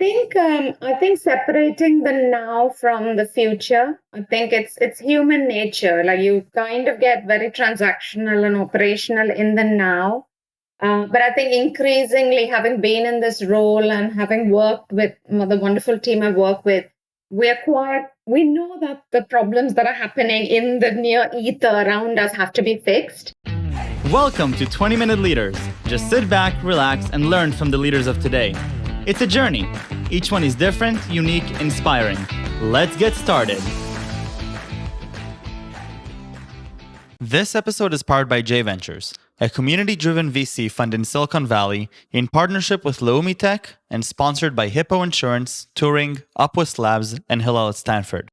I think separating the now from the future. I think it's human nature. Like you kind of get very transactional and operational in the now. But I think increasingly, having been in this role and having worked with the wonderful team I work with, we know that the problems that are happening in the near ether around us have to be fixed. Welcome to 20-Minute Leaders. Just sit back, relax, and learn from the leaders of today. It's a journey. Each one is different, unique, inspiring. Let's get started. This episode is powered by J Ventures, a community-driven VC fund in Silicon Valley in partnership with Leumi Tech and sponsored by Hippo Insurance, Turing, Upwest Labs, and Hillel at Stanford.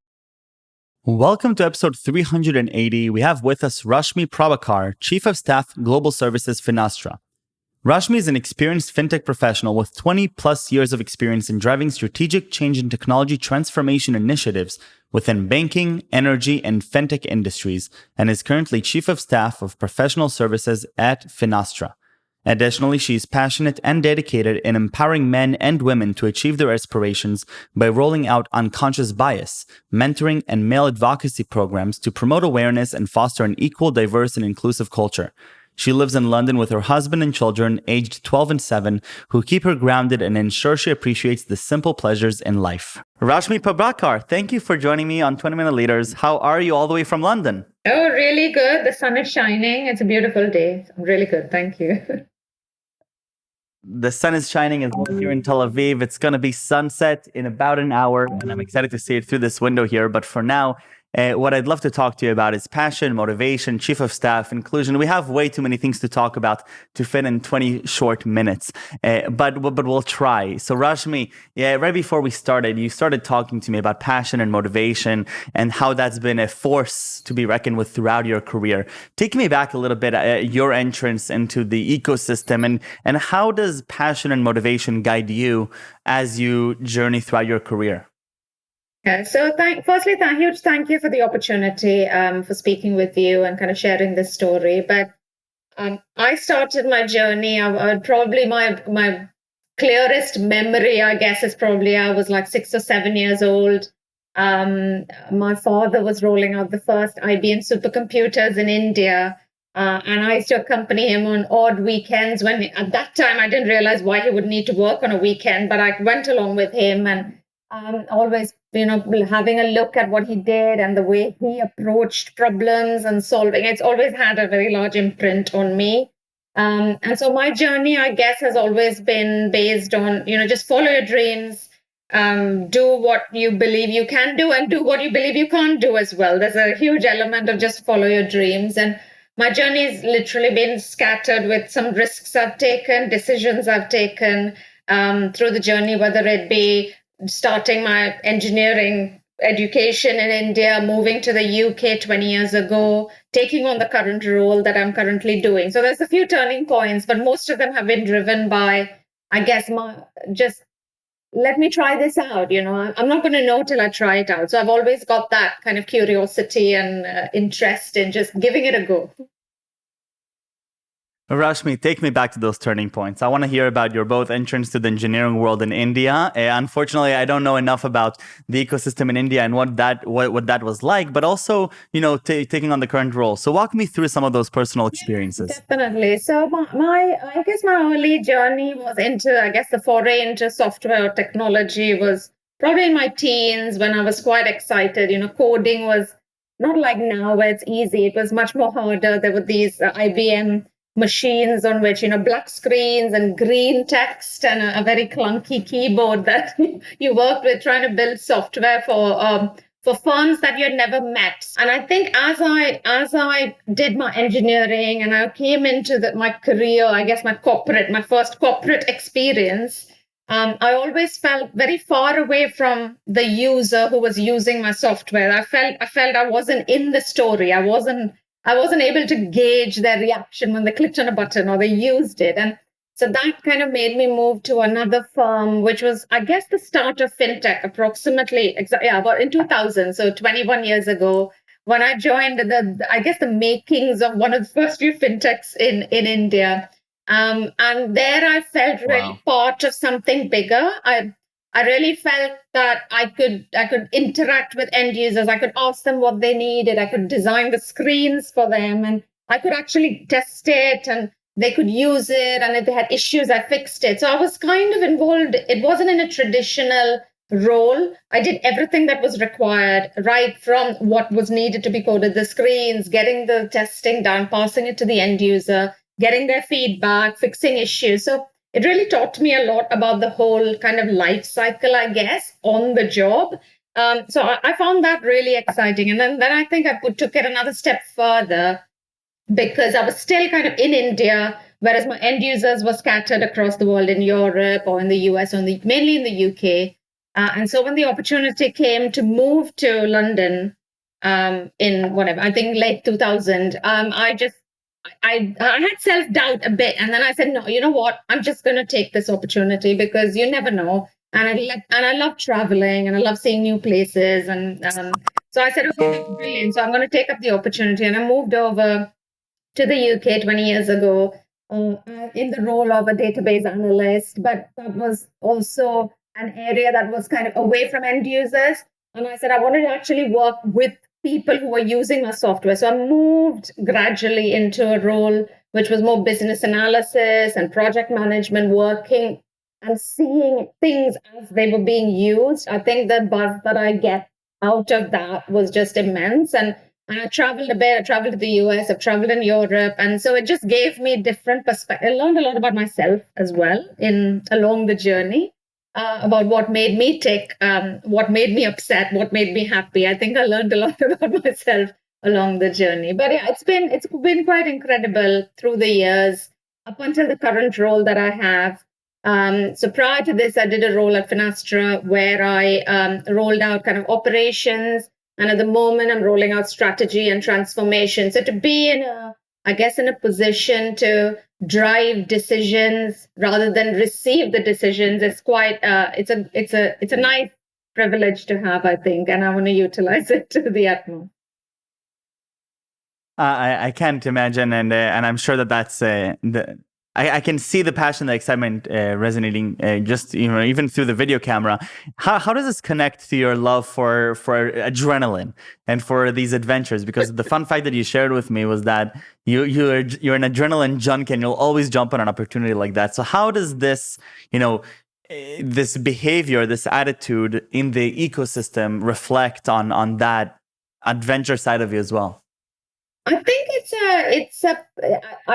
Welcome to episode 380. We have with us Rashmi Prabhakar, Chief of Staff, Global Services, Finastra. Rashmi is an experienced FinTech professional with 20 plus years of experience in driving strategic change and technology transformation initiatives within banking, energy, and FinTech industries, and is currently Chief of Staff of Professional Services at Finastra. Additionally, she is passionate and dedicated in empowering men and women to achieve their aspirations by rolling out unconscious bias, mentoring, and male advocacy programs to promote awareness and foster an equal, diverse, and inclusive culture. She lives in London with her husband and children, aged 12 and 7, who keep her grounded and ensure she appreciates the simple pleasures in life. Rashmi Prabhakar, thank you for joining me on 20-Minute Leaders. How are you all the way from London? Oh, really good. The sun is shining. It's a beautiful day. I'm really good. Thank you. The sun is shining as well here in Tel Aviv. It's going to be sunset in about an hour, and I'm excited to see it through this window here. But for now, what I'd love to talk to you about is passion, motivation, chief of staff, inclusion. We have way too many things to talk about to fit in 20 short minutes, but we'll try. So Rashmi, right before we started, you started talking to me about passion and motivation and how that's been a force to be reckoned with throughout your career. Take me back a little bit, your entrance into the ecosystem, and how does passion and motivation guide you as you journey throughout your career? Yeah, so firstly, thank you for the opportunity for speaking with you and kind of sharing this story. But I started my journey. Probably my clearest memory, I guess, is probably I was like 6 or 7 years old. My father was rolling out the first IBM supercomputers in India. And I used to accompany him on odd weekends when at that time I didn't realize why he would need to work on a weekend, but I went along with him and always, having a look at what he did and the way he approached problems and solving. It's always had a very large imprint on me. And so my journey, I guess, has always been based on, just follow your dreams, do what you believe you can do and do what you believe you can't do as well. There's a huge element of just follow your dreams. And my journey has literally been scattered with some risks I've taken, decisions I've taken through the journey, whether it be starting my engineering education in India, moving to the UK 20 years ago, taking on the current role that I'm currently doing. So there's a few turning points, but most of them have been driven by, I guess, let me try this out. I'm not going to know till I try it out. So I've always got that kind of curiosity and interest in just giving it a go. Rashmi, take me back to those turning points. I want to hear about your both entrance to the engineering world in India. Unfortunately, I don't know enough about the ecosystem in India and what that was like, but also, taking on the current role. So walk me through some of those personal experiences. Yes, definitely. So I guess my early journey was the foray into software technology was probably in my teens when I was quite excited. Coding was not like now where it's easy. It was much more harder. There were these IBM machines on which, black screens and green text and a very clunky keyboard that you worked with trying to build software for firms that you had never met. And I think as I did my engineering and I came into my career, I guess my first corporate experience, I always felt very far away from the user who was using my software. I felt I wasn't in the story. I wasn't able to gauge their reaction when they clicked on a button or they used it. And so that kind of made me move to another firm, which was, I guess, the start of FinTech, approximately, about in 2000, so 21 years ago, when I joined the makings of one of the first few FinTechs in India. And there I felt really part of something bigger. I really felt that I could interact with end users. I could ask them what they needed. I could design the screens for them, and I could actually test it, and they could use it. And if they had issues, I fixed it. So I was kind of involved. It wasn't in a traditional role. I did everything that was required, right from what was needed to be coded, the screens, getting the testing done, passing it to the end user, getting their feedback, fixing issues. So it really taught me a lot about the whole kind of life cycle, I guess, on the job. So I found that really exciting. And then I think I took it another step further, because I was still kind of in India, whereas my end users were scattered across the world in Europe or in the US, or mainly in the UK. And so when the opportunity came to move to London in whatever, I think late 2000, I had self-doubt a bit, and then I said, no, you know what? I'm just going to take this opportunity, because you never know. And I love traveling, and I love seeing new places. And so I said, okay, that's brilliant. So I'm going to take up the opportunity. And I moved over to the UK 20 years ago in the role of a database analyst. But that was also an area that was kind of away from end users. And I said, I wanted to actually work with people who were using our software. So I moved gradually into a role which was more business analysis and project management, working and seeing things as they were being used. I think the buzz that I get out of that was just immense. And I traveled a bit. I traveled to the US. I've traveled in Europe, and so it just gave me different perspective. I learned a lot about myself as well along the journey, about what made me tick, what made me upset, what made me happy. I think I learned a lot about myself along the journey. But yeah, it's been quite incredible through the years up until the current role that I have. So prior to this, I did a role at Finastra where I rolled out kind of operations. And at the moment, I'm rolling out strategy and transformation. So to be in a position to drive decisions rather than receive the decisions is quite, it's a nice privilege to have, I think, and I want to utilize it to the utmost. I can't imagine, and I'm sure that's I can see the passion, the excitement resonating just even through the video camera. How does this connect to your love for adrenaline and for these adventures? Because the fun fact that you shared with me was that you're an adrenaline junkie, and you'll always jump on an opportunity like that. So how does this this behavior, this attitude in the ecosystem reflect on that adventure side of you as well? I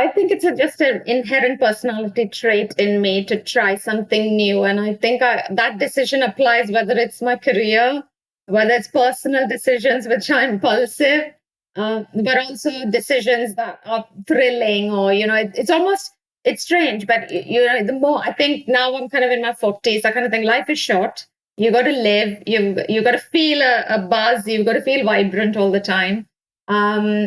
think it's just an inherent personality trait in me to try something new. And I think that decision applies whether it's my career, whether it's personal decisions, which are impulsive, but also decisions that are thrilling, or, it's strange. But, the more I think now I'm kind of in my 40s, I kind of think life is short. You got to live. You've got to feel a buzz. You've got to feel vibrant all the time.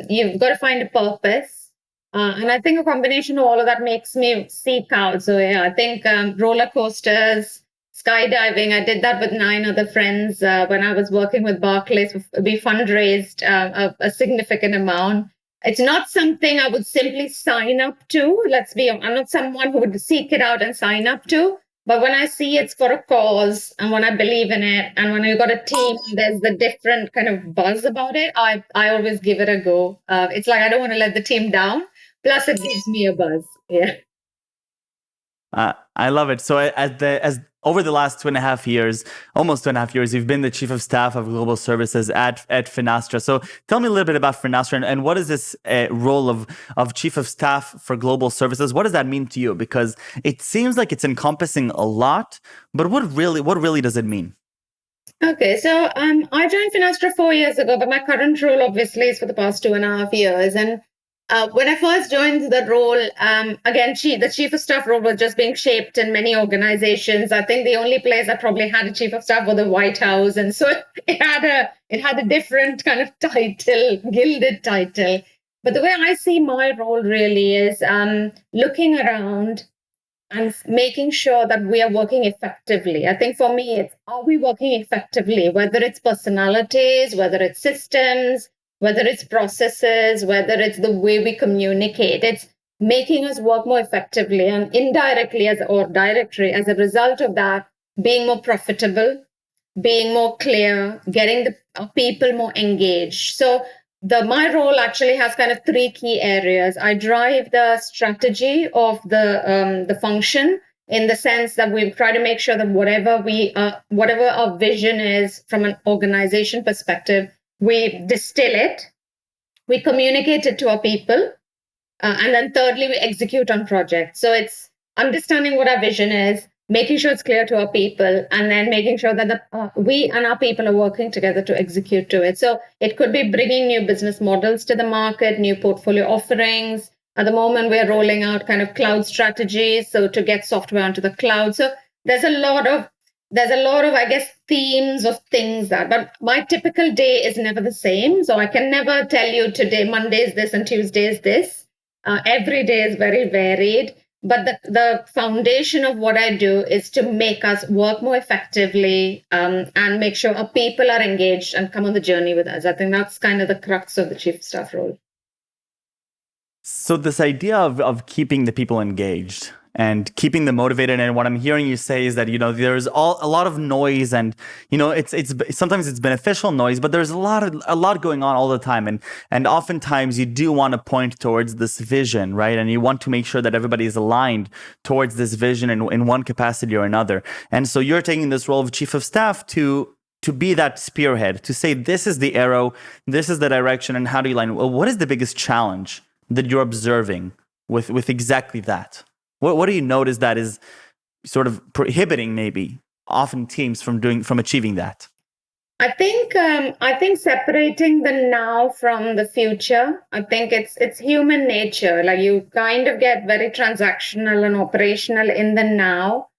You've got to find a purpose. And I think a combination of all of that makes me seek out. So yeah, I think roller coasters, skydiving, I did that with 9 other friends when I was working with Barclays. We fundraised a significant amount. It's not something I would simply sign up to. Let's be honest, I'm not someone who would seek it out and sign up to. But when I see it's for a cause, and when I believe in it, and when you've got a team, there's the different kind of buzz about it, I always give it a go. It's like I don't want to let the team down. Plus, it gives me a buzz. Yeah. I love it. So as over the last 2.5 years, almost 2.5 years, you've been the chief of staff of global services at Finastra. So tell me a little bit about Finastra, and what is this role of chief of staff for global services? What does that mean to you? Because it seems like it's encompassing a lot, but what really does it mean? Okay, so I joined Finastra 4 years ago, but my current role obviously is for the past 2.5 years. And when I first joined the role, again, the chief of staff role was just being shaped in many organizations. I think the only place that probably had a chief of staff was the White House, and so it had a different kind of title, gilded title. But the way I see my role really is looking around and making sure that we are working effectively. I think for me, it's, are we working effectively? Whether it's personalities, whether it's systems, whether it's processes, whether it's the way we communicate, it's making us work more effectively, and indirectly or directly as a result of that, being more profitable, being more clear, getting the people more engaged. So my role actually has kind of three key areas. I drive the strategy of the function, in the sense that we try to make sure that whatever our vision is from an organization perspective, we distill it, we communicate it to our people, and then thirdly, we execute on projects. So it's understanding what our vision is, making sure it's clear to our people, and then making sure that we and our people are working together to execute to it. So it could be bringing new business models to the market, new portfolio offerings. At the moment, we're rolling out kind of cloud strategies, so to get software onto the cloud. So there's a lot of I guess, themes of things but my typical day is never the same. So I can never tell you today Monday is this and Tuesday is this. Every day is very varied, but the foundation of what I do is to make us work more effectively, and make sure our people are engaged and come on the journey with us. I think that's kind of the crux of the chief of staff role. So this idea of keeping the people engaged and keeping them motivated, and what I'm hearing you say is that, there's a lot of noise, and it's sometimes it's beneficial noise, but there's a lot going on all the time, and oftentimes you do want to point towards this vision, right? And you want to make sure that everybody is aligned towards this vision in one capacity or another. And so you're taking this role of chief of staff to be that spearhead, to say this is the arrow, this is the direction, and how do you align? Well, what is the biggest challenge that you're observing with exactly that? What do you notice that is sort of prohibiting maybe often teams from achieving that? I think separating the now from the future. I think it's human nature. Like, you kind of get very transactional and operational in the now.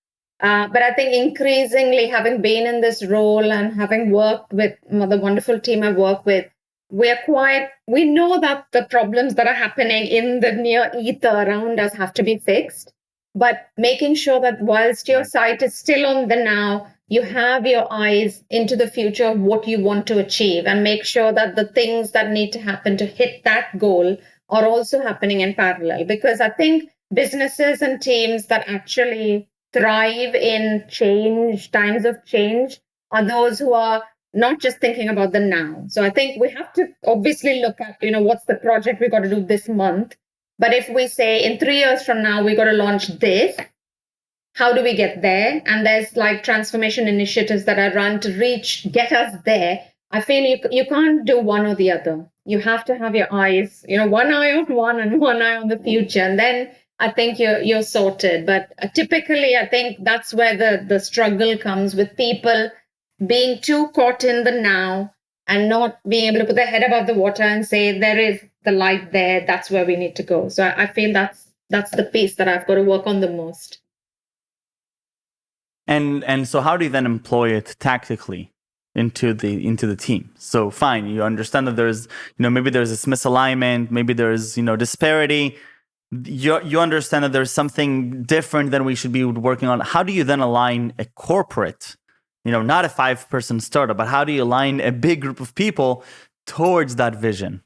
But I think increasingly, having been in this role and having worked with the wonderful team I work with, we know that the problems that are happening in the near ether around us have to be fixed. But making sure that whilst your sight is still on the now, you have your eyes into the future of what you want to achieve, and make sure that the things that need to happen to hit that goal are also happening in parallel. Because I think businesses and teams that actually thrive in change, times of change, are those who are not just thinking about the now. So I think we have to obviously look at, what's the project we got to do this month. But if we say in 3 years from now, we got to launch this, how do we get there? And there's like transformation initiatives that are run to get us there. I feel you can't do one or the other. You have to have your eyes, one eye on one and one eye on the future. And then I think you're sorted. But typically, I think that's where the struggle comes, with people being too caught in the now and not being able to put their head above the water and say, there is the light there, that's where we need to go. So I feel that's the piece that I've got to work on the most. And so how do you then employ it tactically into the team? So fine, you understand that there's, maybe there's this misalignment, maybe there's, disparity. You understand that there's something different than we should be working on. How do you then align a corporate, not a 5-person startup, but how do you align a big group of people towards that vision?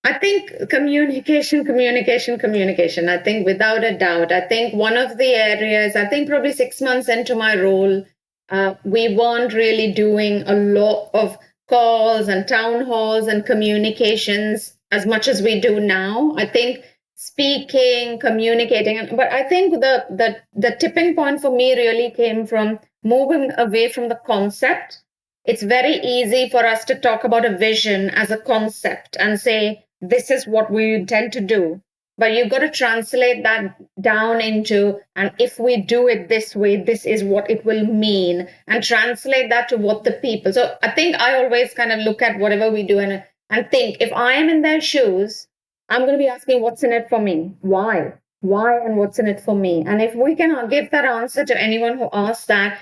I think communication. I think without a doubt, I think one of the areas, I think probably 6 months into my role, we weren't really doing a lot of calls and town halls and communications as much as we do now. I think speaking, communicating, but I think the tipping point for me really came from moving away from the concept. It's very easy for us to talk about a vision as a concept and say, this is what we intend to do. But you've got to translate that down into, and if we do it this way, this is what it will mean, and translate that to what the people. So I think I always kind of look at whatever we do and think, if I am in their shoes, I'm going to be asking, what's in it for me? Why, and what's in it for me? And if we can give that answer to anyone who asks that,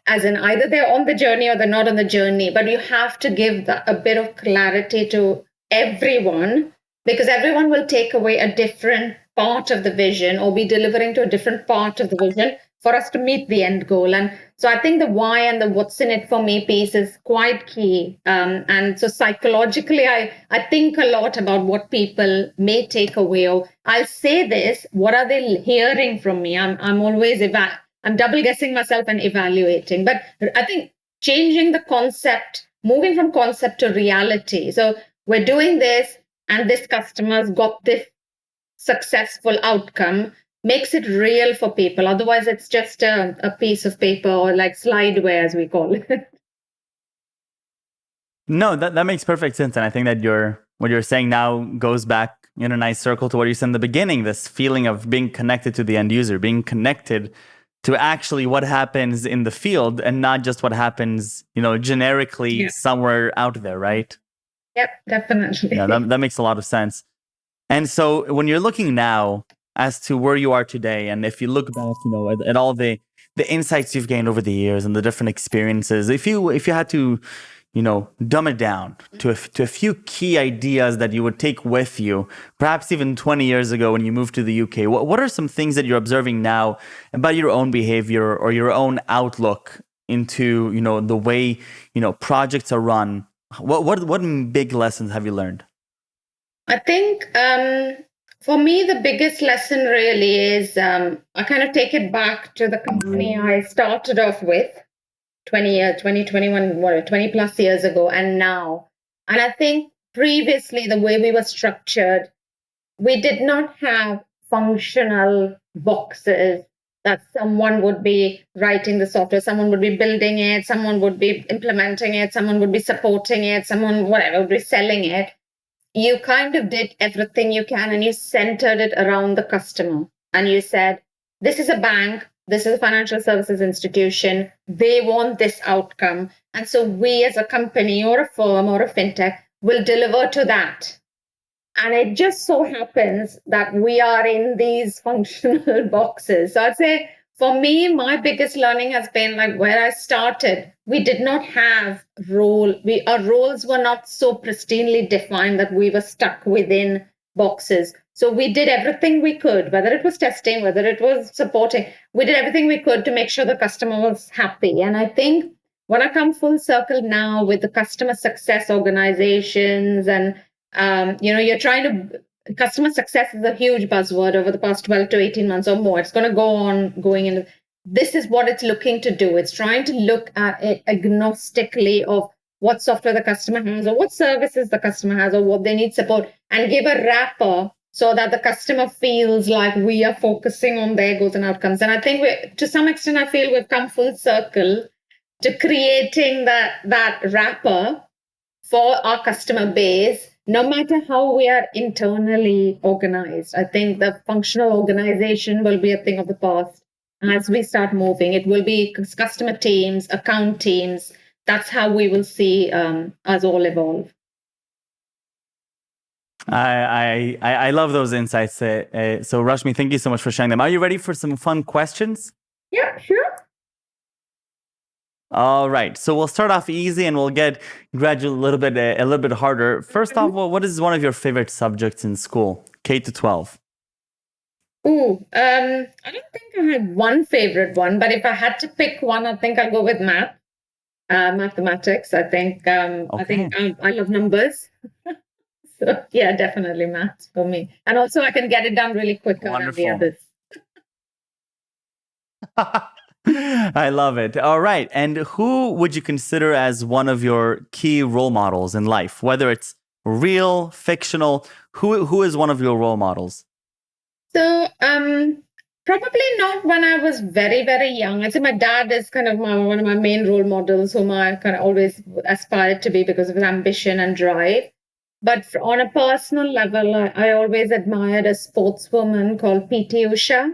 as in either they're on the journey or they're not on the journey, but you have to give a bit of clarity to everyone, because everyone will take away a different part of the vision or be delivering to a different part of the vision for us to meet the end goal. And so I think the why and the what's in it for me piece is quite key. And so psychologically, I think a lot about what people may take away. Or I'll say this, what are they hearing from me? I'm always I'm double guessing myself and evaluating. But I think changing the concept, moving from concept to reality. So we're doing this, and this customer's got this successful outcome, makes it real for people. Otherwise, it's just a piece of paper, or like slideware, as we call it. No, that makes perfect sense. And I think that what you're saying now goes back in a nice circle to what you said in the beginning, this feeling of being connected to the end user, being connected to actually what happens in the field and not just what happens, generically somewhere out there, right? Yep, definitely. Yeah, that makes a lot of sense. And so when you're looking now as to where you are today, and if you look back, at all the insights you've gained over the years and the different experiences, if you had to, dumb it down to a few key ideas that you would take with you, perhaps even 20 years ago when you moved to the UK, what are some things that you're observing now about your own behavior or your own outlook into, the way, projects are run? What big lessons have you learned? I think for me, the biggest lesson really is I kind of take it back to the company I started off with 20 plus years ago and now. And I think previously, the way we were structured, we did not have functional boxes that someone would be writing the software, someone would be building it, someone would be implementing it, someone would be supporting it, someone, whatever, would be selling it. You kind of did everything you can and you centered it around the customer. And you said, this is a bank, this is a financial services institution, they want this outcome. And so we as a company or a firm or a fintech will deliver to that. And it just so happens that we are in these functional boxes. So I'd say for me, my biggest learning has been like where I started, we did not have our roles were not so pristinely defined that we were stuck within boxes. So we did everything we could, whether it was testing, whether it was supporting, we did everything we could to make sure the customer was happy. And I think when I come full circle now with the customer success organizations and you're trying to, customer success is a huge buzzword over the past 12 to 18 months or more. It's going to go on going in. This is what it's looking to do. It's trying to look at it agnostically of what software the customer has or what services the customer has or what they need support, and give a wrapper so that the customer feels like we are focusing on their goals and outcomes. And I think to some extent, I feel we've come full circle to creating that wrapper for our customer base, no matter how we are internally organized. I think the functional organization will be a thing of the past. As we start moving, it will be customer teams, account teams. That's how we will see us all evolve. I love those insights. So Rashmi, thank you so much for sharing them. Are you ready for some fun questions? Yeah, sure. All right. So we'll start off easy and we'll get gradually a little bit harder. First off, what is one of your favorite subjects in school, K to 12? I don't think I had one favorite one, but if I had to pick one, I think I'll go with mathematics. I think I love numbers. So yeah, definitely math for me. And also I can get it done really quicker than the others. I love it. All right. And who would you consider as one of your key role models in life, whether it's real, fictional? Who is one of your role models? So probably not when I was very, very young. I'd say my dad is kind of one of my main role models, whom I kind of always aspired to be because of his ambition and drive. But on a personal level, I always admired a sportswoman called P.T. Usha.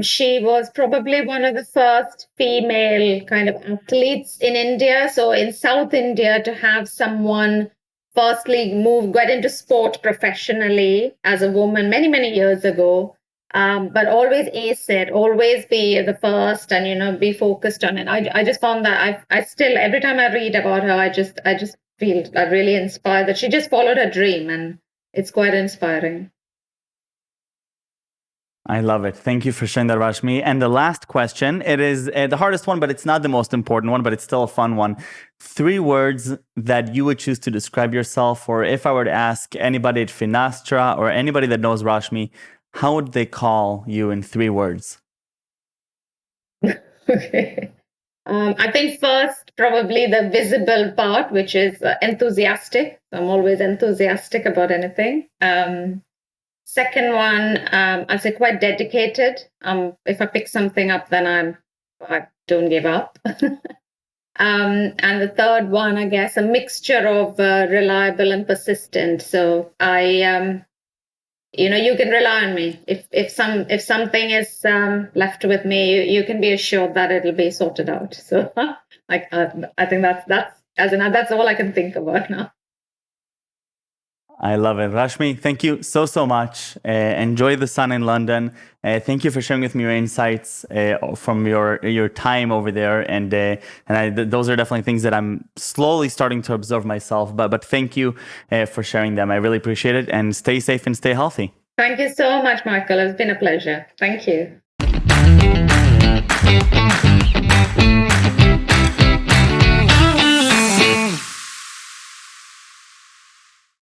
She was probably one of the first female kind of athletes in India. So in South India, to have someone firstly get into sport professionally as a woman many, many years ago, but always ace it, always be the first and, be focused on it. I just found that I still, every time I read about her, I just feel really inspired that she just followed her dream, and it's quite inspiring. I love it. Thank you for sharing that, Rashmi. And the last question, it is the hardest one, but it's not the most important one, but it's still a fun one. 3 words that you would choose to describe yourself, or if I were to ask anybody at Finastra or anybody that knows Rashmi, how would they call you in 3 words? Okay. I think first, probably the visible part, which is enthusiastic. I'm always enthusiastic about anything. Second one, I'd say quite dedicated. If I pick something up, then I don't give up. And the third one, I guess, a mixture of reliable and persistent. So you can rely on me. If something is left with me, you can be assured that it'll be sorted out. So, I think that's all I can think about now. I love it. Rashmi, thank you so much. Enjoy the sun in London. Thank you for sharing with me your insights from your time over there. And those are definitely things that I'm slowly starting to observe myself. But thank you for sharing them. I really appreciate it. And stay safe and stay healthy. Thank you so much, Michael. It's been a pleasure. Thank you.